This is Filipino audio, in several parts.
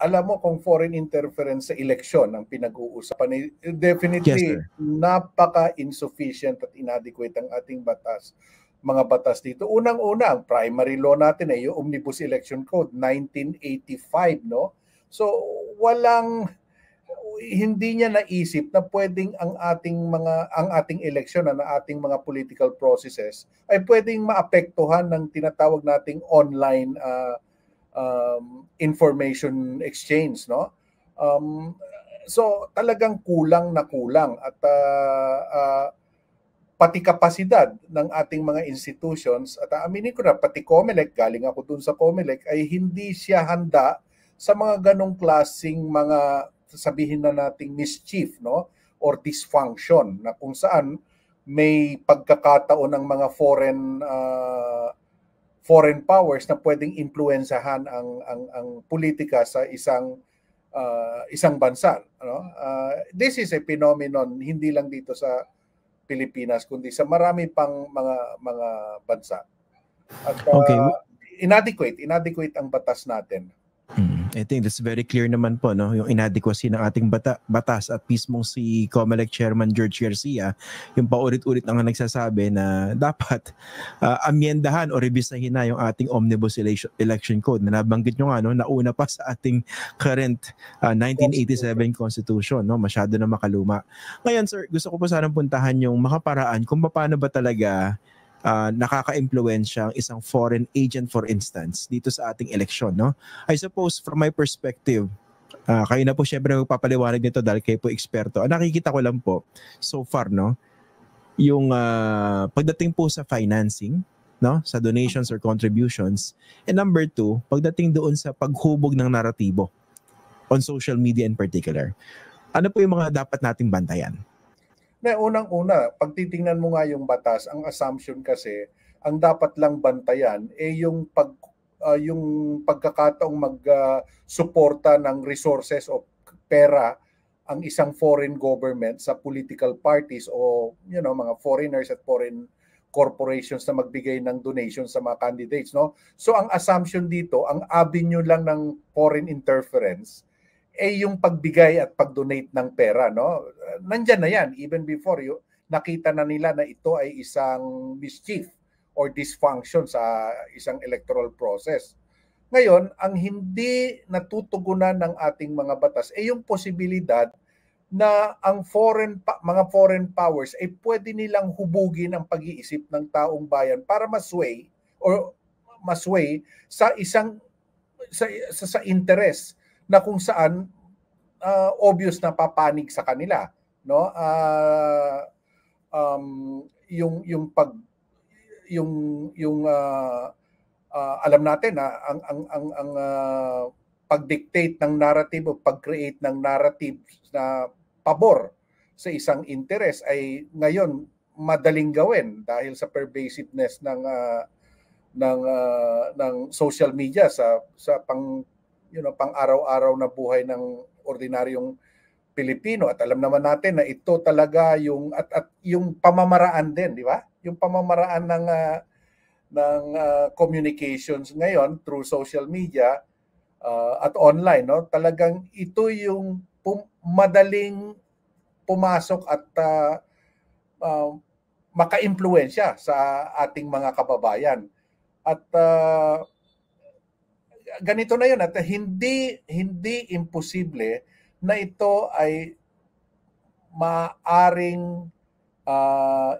alam mo kung foreign interference sa eleksyon ang pinag-uusapan, Yes, definitely sir. napaka-insufficient at inadequate ang ating batas, mga batas dito. Unang-una, ang primary law natin ay yung Omnibus Election Code 1985, no? So hindi niya naisip na pwedeng ang ating eleksyon ang ating mga political processes ay pwedeng maapektuhan ng tinatawag nating online information exchange, no? So talagang kulang na kulang at pati kapasidad ng ating mga institutions at aminin ko na pati COMELEC, galing ako dun sa COMELEC, ay hindi siya handa sa mga ganong klaseng mga sabihin na nating mischief, no, or dysfunction na kung saan may pagkakataon ng mga foreign powers na pwedeng impluwensahan ang politika sa isang bansa, no? This is a phenomenon hindi lang dito sa Pilipinas kundi sa marami pang mga bansa. At Okay. inadequate ang batas natin. I think that's very clear naman po, no, yung inadequacy ng ating batas at mismong si COMELEC Chairman George Garcia yung paulit-ulit ang nagsasabi na dapat amyendahan o rebisahin na yung ating Omnibus Election Code na nabanggit nyo nga, no, nauna pa sa ating current 1987 Constitution, no, masyado na makaluma. Ngayon sir, gusto ko po sanang puntahan yung makaparaan kung paano ba talaga nakaka-impluwensya ang isang foreign agent, for instance, dito sa ating eleksyon, no? I suppose from my perspective, kayo na po syempre magpapaliwanag nito dahil kayo po eksperto. Nakikita ko lang po so far, no, yung pagdating po sa financing, no, sa donations or contributions, and number 2, pagdating doon sa paghubog ng naratibo on social media in particular. Ano po yung mga dapat nating bantayan? Na unang-una, pag titingnan mo nga yung batas, ang assumption kasi, ang dapat lang bantayan yung pagkakataong magsuporta ng resources o pera ang isang foreign government sa political parties o mga foreigners at foreign corporations na magbigay ng donation sa mga candidates, no? So ang assumption dito, ang avenue lang ng foreign interference yung pagbigay at pag-donate ng pera, no? Nandyan na yan even before nakita na nila na ito ay isang mischief or dysfunction sa isang electoral process. Ngayon, ang hindi natutugunan ng ating mga batas yung posibilidad na ang mga foreign powers ay pwede nilang hubugin ang pag-iisip ng taong bayan para masway sa sa interest na kung saan obvious na papanig sa kanila, no? Alam natin na ang pag-dictate ng narrative o pag-create ng narrative na pabor sa isang interest ay ngayon madaling gawin dahil sa pervasiveness ng social media sa pang-araw-araw na buhay ng ordinaryong Pilipino. At alam naman natin na ito talaga yung pamamaraan din, di ba? Yung pamamaraan ng communications ngayon through social media at online, no? Talagang ito yung madaling pumasok at maka-impluwensya sa ating mga kababayan. At ganito na yun at hindi imposible na ito ay maaring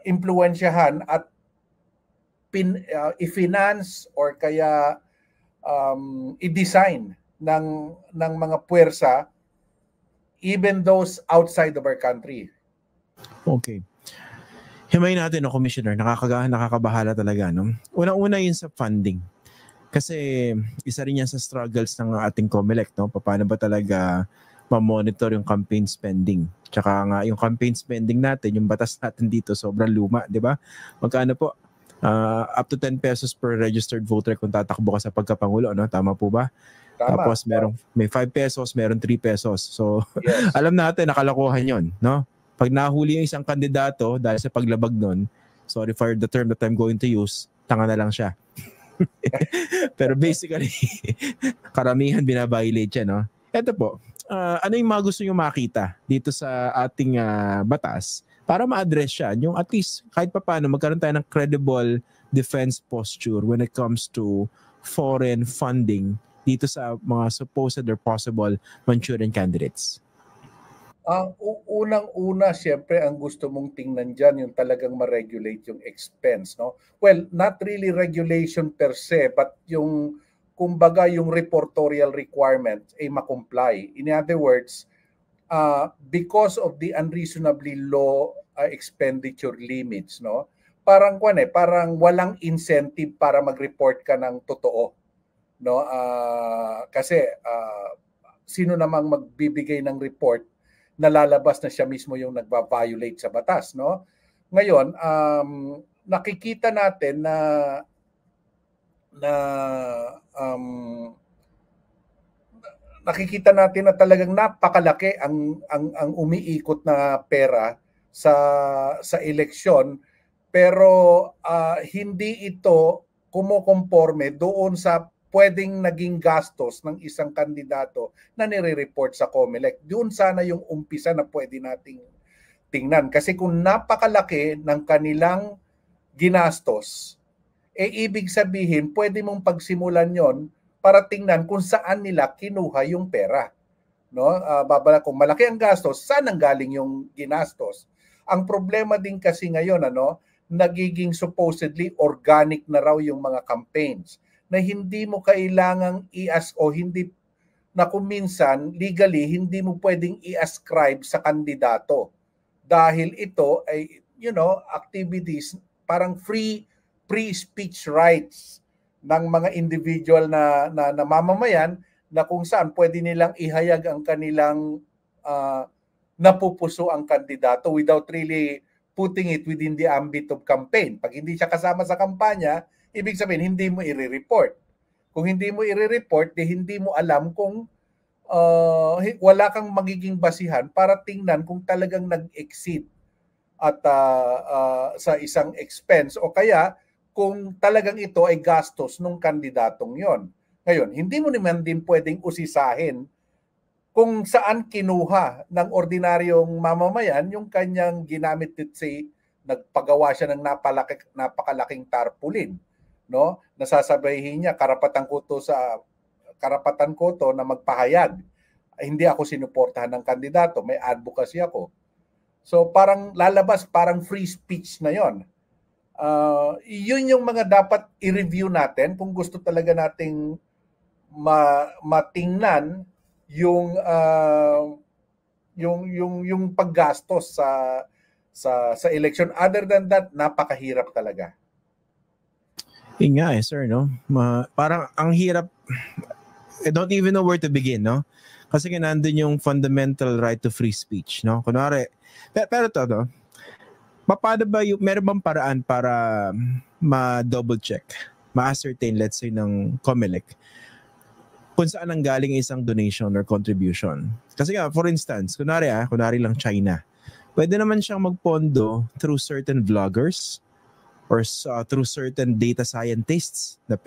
impluwensyahan at i-finance or kaya i-design ng mga puwersa even those outside of our country. Okay. Himayin natin, no, Commissioner, nakakabahala talaga, no? Unang-una yun sa funding. Kasi isa rin yan sa struggles ng ating COMELEC, no? Paano ba talaga ma-monitor yung campaign spending? Tsaka nga yung campaign spending natin, yung batas natin dito sobrang luma, di ba? Magkano po? Up to 10 pesos per registered voter kung tatakbo ka sa pagkapangulo, no? Tama po ba? Tama. Tapos may 5 pesos, meron 3 pesos. So yes. Alam natin nakalokohan yon, no? Pag nahuli yung isang kandidato dahil sa paglabag nun, sorry for the term that I'm going to use, tanga na lang siya. Pero basically, karamihan binabiolate siya, no? Eto po, ano yung mga gusto nyo makita dito sa ating batas para ma-address siya, yung at least kahit pa paano magkaroon tayo ng credible defense posture when it comes to foreign funding dito sa mga supposed or possible Manchurian candidates? Ang unang-una, siyempre, ang gusto mong tingnan dyan, yung talagang ma-regulate yung expense, no? Well, not really regulation per se, but yung, kumbaga, yung reportorial requirement ay ma-comply. In other words, because of the unreasonably low expenditure limits, no? Parang walang incentive para mag-report ka ng totoo, no? Kasi sino namang magbibigay ng report na lalabas na siya mismo yung nagba-violate sa batas, no? Ngayon, nakikita natin na nakikita natin na talagang napakalaki ang umiikot na pera sa eleksyon, pero hindi ito kumukonforme doon sa pwedeng naging gastos ng isang kandidato na nire-report sa COMELEC. Doon sana yung umpisa na pwede nating tingnan. Kasi kung napakalaki ng kanilang ginastos, ibig sabihin, pwede mong pagsimulan yon para tingnan kung saan nila kinuha yung pera. No? Kung malaki ang gastos, saan ang galing yung ginastos? Ang problema din kasi ngayon, nagiging supposedly organic na raw yung mga campaigns na hindi mo kailangang hindi na kung minsan legally hindi mo pwedeng i-ascribe sa kandidato dahil ito ay activities parang free speech rights ng mga individual na mamamayan na kung saan pwede nilang ihayag ang kanilang napupuso ang kandidato without really putting it within the ambit of campaign. Pag hindi siya kasama sa kampanya, ibig sabihin, hindi mo i-report. Kung hindi mo i-report, hindi mo alam kung wala kang magiging basihan para tingnan kung talagang nag-exceed at sa isang expense o kaya kung talagang ito ay gastos ng kandidatong yon. Ngayon, hindi mo naman din pwedeng usisahin kung saan kinuha ng ordinaryong mamamayan yung kanyang ginamit, let's say, nagpagawa siya ng napakalaking tarpaulin, no? Nasasabihin niya karapatan ko to na magpahayag. Hindi ako sinuportahan ng kandidato, may advocacy ako. So parang lalabas, parang free speech na 'yon. Yun yung mga dapat i-review natin kung gusto talaga nating matingnan yung paggastos sa election. Other than that, napakahirap talaga. Yun nga sir, no? Parang ang hirap, I don't even know where to begin, no? Kasi nandun yung fundamental right to free speech, no? Kunwari, pero to, no? Paano ba meron bang paraan para ma-double check, ma-ascertain, let's say, ng COMELEC kung saan ang galing isang donation or contribution? Kasi nga, for instance, kunwari lang China, pwede naman siyang magpondo through certain vloggers or through certain data scientists na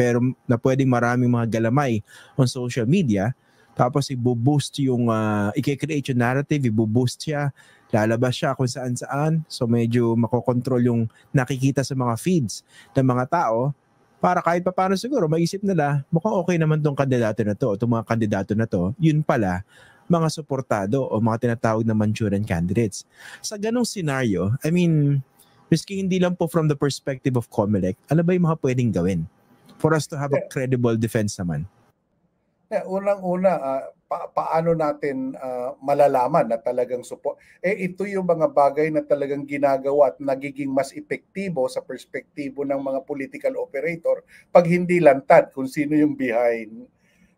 pwedeng maraming mga galamay on social media, tapos i-boost yung, i-create yung narrative, i-boost siya, lalabas siya kung saan-saan, so medyo makokontrol yung nakikita sa mga feeds ng mga tao, para kahit paano siguro maisip nila, mukhang okay naman tong kandidato na to, itong mga kandidato na to, yun pala, mga suportado o mga tinatawag na Manchurian candidates. Sa ganong scenario, I mean, miski hindi lang po from the perspective of COMELEC, ano ba yung mga pwedeng gawin for us to have a credible defense naman? Unang-una, paano natin malalaman na talagang support? Ito yung mga bagay na talagang ginagawa at nagiging mas epektibo sa perspektibo ng mga political operator pag hindi lantad kung sino yung behind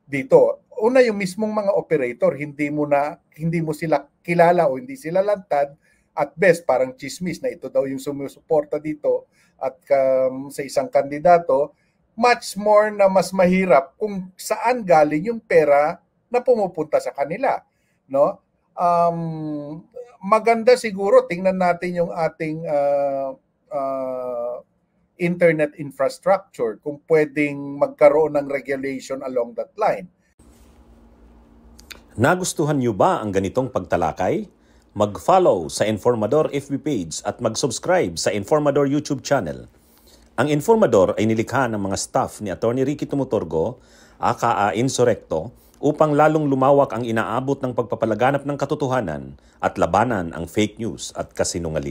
dito. Una, yung mismong mga operator, hindi mo sila kilala o hindi sila lantad. At best, parang chismis na ito daw yung sumusuporta dito at sa isang kandidato. Much more na mas mahirap kung saan galing yung pera na pumupunta sa kanila, no? Maganda siguro tingnan natin yung ating internet infrastructure kung pwedeng magkaroon ng regulation along that line. Nagustuhan niyo ba ang ganitong pagtalakay? Mag-follow sa Informador FB page at mag-subscribe sa Informador YouTube channel. Ang Informador ay nilikha ng mga staff ni Atty. Ricky Tumutorgo, aka Insurrecto, upang lalong lumawak ang inaabot ng pagpapalaganap ng katotohanan at labanan ang fake news at kasinungalingan.